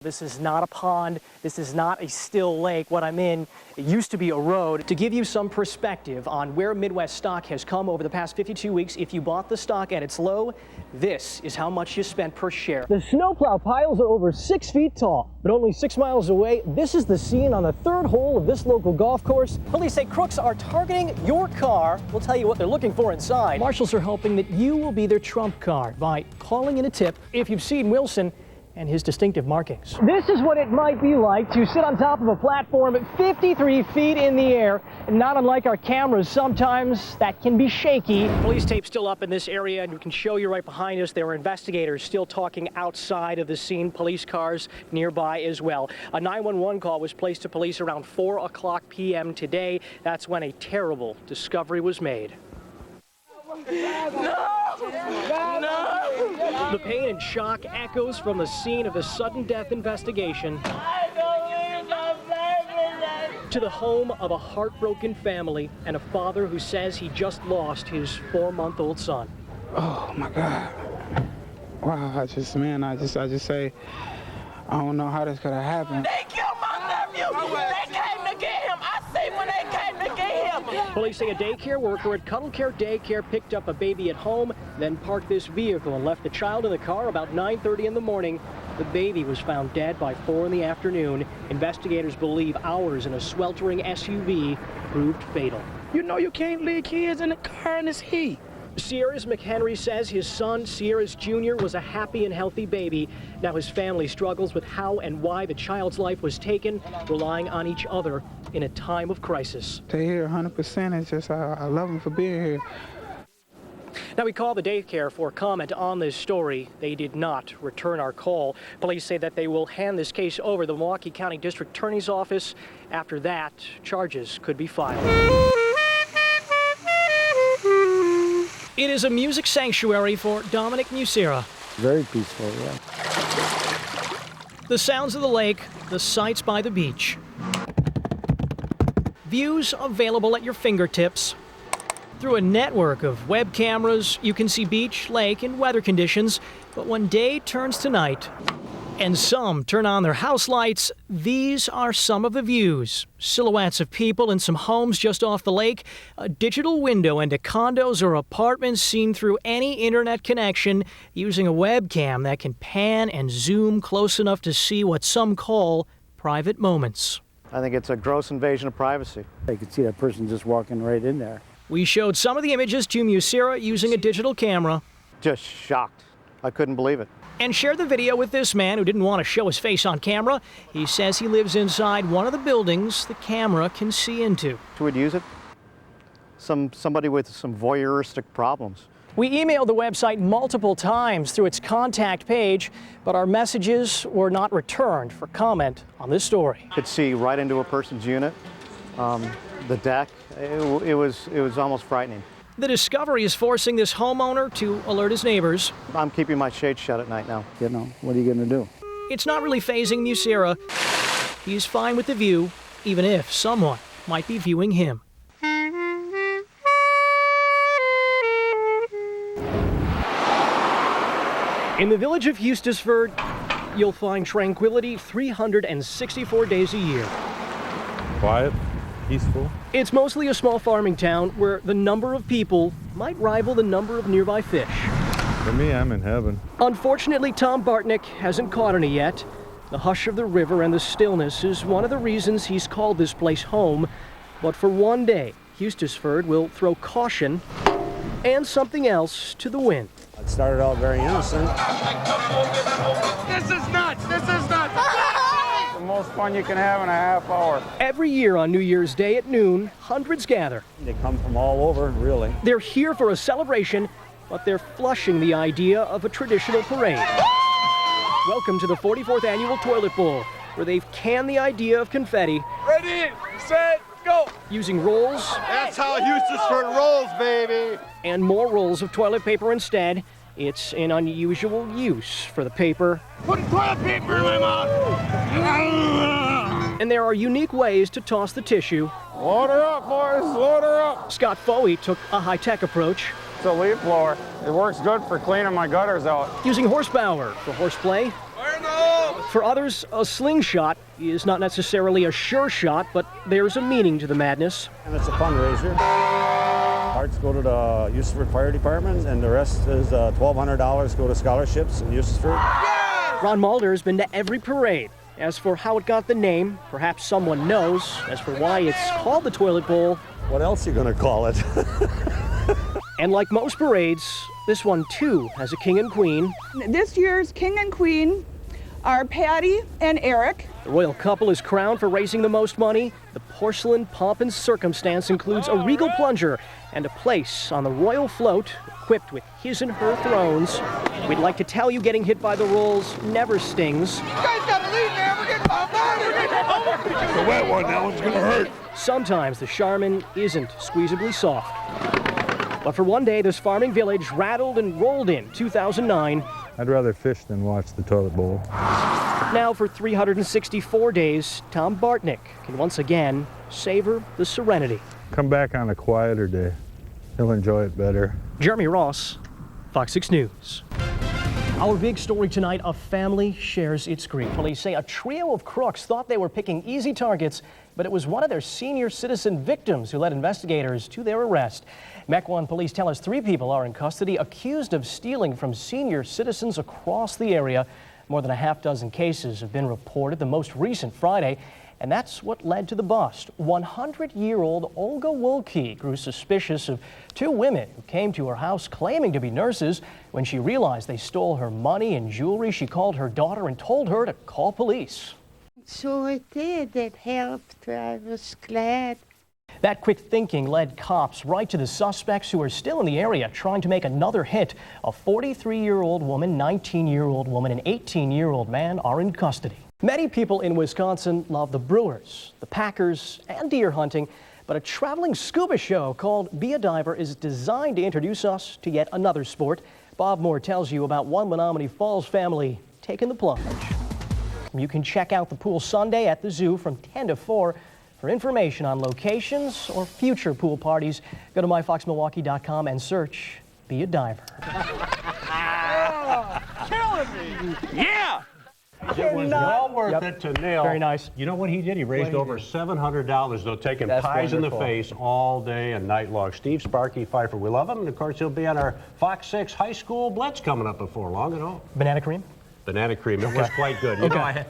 This is not a pond. This is not a still lake. What I'm in, it used to be a road. To give you some perspective on where Midwest stock has come over the past 52 weeks, if you bought the stock at its low, this is how much you spent per share. The snowplow piles are over 6 feet tall, but only 6 miles away, this is the scene on the third hole of this local golf course. Police say crooks are targeting your car. We'll tell you what they're looking for inside. Marshals are hoping that you will be their trump card by calling in a tip if you've seen Wilson and his distinctive markings. This is what it might be like to sit on top of a platform at 53 feet in the air. And not unlike our cameras, sometimes that can be shaky. Police tape still up in this area, and we can show you right behind us. There are investigators still talking outside of the scene, police cars nearby as well. A 911 call was placed to police around 4:00 p.m. today. That's when a terrible discovery was made. No! The pain and shock echoes from the scene of a sudden death investigation to the home of a heartbroken family and a father who says he just lost his 4-month-old son. Oh my God. Wow, I just say, I don't know how this could have happened. They killed my nephew! They came to get him! I see when they came to get him! Police say a daycare worker at Cuddle Care Daycare picked up a baby at home, then parked this vehicle and left the child in the car about 9:30 in the morning. The baby was found dead by 4 in the afternoon. Investigators believe hours in a sweltering SUV proved fatal. You know you can't leave kids in the car in this heat. Sierra's McHenry says his son, Sierra's Jr., was a happy and healthy baby. Now his family struggles with how and why the child's life was taken, relying on each other in a time of crisis. They're here 100%. It's just, I love them for being here. Now, we called the daycare for comment on this story. They did not return our call. Police say that they will hand this case over to the Milwaukee County District Attorney's Office. After that, charges could be filed. It is a music sanctuary for Dominic Musera. Very peaceful, yeah. The sounds of the lake, the sights by the beach. Views available at your fingertips. Through a network of web cameras, you can see beach, lake, and weather conditions. But when day turns to night, and some turn on their house lights, these are some of the views. Silhouettes of people in some homes just off the lake, a digital window into condos or apartments seen through any internet connection using a webcam that can pan and zoom close enough to see what some call private moments. I think it's a gross invasion of privacy. You could see that person just walking right in there. We showed some of the images to Musera using a digital camera. Just shocked. I couldn't believe it. And shared the video with this man who didn't want to show his face on camera. He says he lives inside one of the buildings the camera can see into. Who would use it? Somebody with some voyeuristic problems. We emailed the website multiple times through its contact page, but our messages were not returned for comment on this story. Could see right into a person's unit, the deck. It was almost frightening. The discovery is forcing this homeowner to alert his neighbors. I'm keeping my shade shut at night now. You know, what are you going to do? It's not really fazing Musera. He's fine with the view, even if someone might be viewing him. In the village of Eustisford, you'll find tranquility 364 days a year. Quiet, peaceful. It's mostly a small farming town where the number of people might rival the number of nearby fish. For me, I'm in heaven. Unfortunately, Tom Bartnick hasn't caught any yet. The hush of the river and the stillness is one of the reasons he's called this place home. But for one day, Eustisford will throw caution and something else to the wind. It started out very innocent. This is nuts! This is nuts! The most fun you can have in a half hour. Every year on New Year's Day at noon, hundreds gather. They come from all over, really. They're here for a celebration, but they're flushing the idea of a traditional parade. Welcome to the 44th Annual Toilet Bowl, where they've canned the idea of confetti. Ready, set, go! Using rolls. That's how Eustisford rolls, baby! And more rolls of toilet paper instead. It's an unusual use for the paper. Put toilet paper in my mouth! And there are unique ways to toss the tissue. Load her up, boys, load her up! Scott Foley took a high-tech approach. It's a leaf blower. It works good for cleaning my gutters out. Using horsepower for horseplay. Fire in the hole! For others, a slingshot is not necessarily a sure shot, but there's a meaning to the madness. And it's a fundraiser. Parts go to the Eustisford Fire Department, and the rest is $1,200 go to scholarships in Eustisford. Ron Mulder has been to every parade. As for how it got the name, perhaps someone knows. As for why it's called the Toilet Bowl, What else are you going to call it? and like most parades, this one too has a king and queen. This year's king and queen are Patty and Eric. The royal couple is crowned for raising the most money. The porcelain pomp and circumstance includes a regal plunger and a place on the royal float equipped with his and her thrones. We'd like to tell you getting hit by the rolls never stings. You guys gotta leave, man. We're getting my money. It's a wet one, that one's gonna hurt. Sometimes the Charmin isn't squeezably soft. But for one day, this farming village rattled and rolled in 2009. I'd rather fish than watch the toilet bowl. Now for 364 days, Tom Bartnick can once again savor the serenity. Come back on a quieter day. He'll enjoy it better. Jeremy Ross, Fox 6 News. Our big story tonight, a family shares its grief. Police say a trio of crooks thought they were picking easy targets, but it was one of their senior citizen victims who led investigators to their arrest. Mequon police tell us 3 people are in custody accused of stealing from senior citizens across the area. More than a half dozen cases have been reported, the most recent Friday, and that's what led to the bust. 100-year-old Olga Wilkie grew suspicious of 2 women who came to her house claiming to be nurses. When she realized they stole her money and jewelry, she called her daughter and told her to call police. So it did. It helped. I was glad. That quick thinking led cops right to the suspects who are still in the area trying to make another hit. A 43-year-old woman, 19-year-old woman, and 18-year-old man are in custody. Many people in Wisconsin love the Brewers, the Packers, and deer hunting, but a traveling scuba show called Be a Diver is designed to introduce us to yet another sport. Bob Moore tells you about one Menominee Falls family taking the plunge. You can check out the pool Sunday at the zoo from 10 to 4. For information on locations or future pool parties, go to myfoxmilwaukee.com and search Be a Diver. Yeah! It was well worth it to Neil. Very nice. You know what he did? He raised over $700, though, taking That's pies wonderful. in the face all day and night long. Steve Sparky Pfeiffer, we love him. And, of course, he'll be on our Fox 6 High School Blitz coming up before long, Banana cream? Banana cream. It was quite good. You know,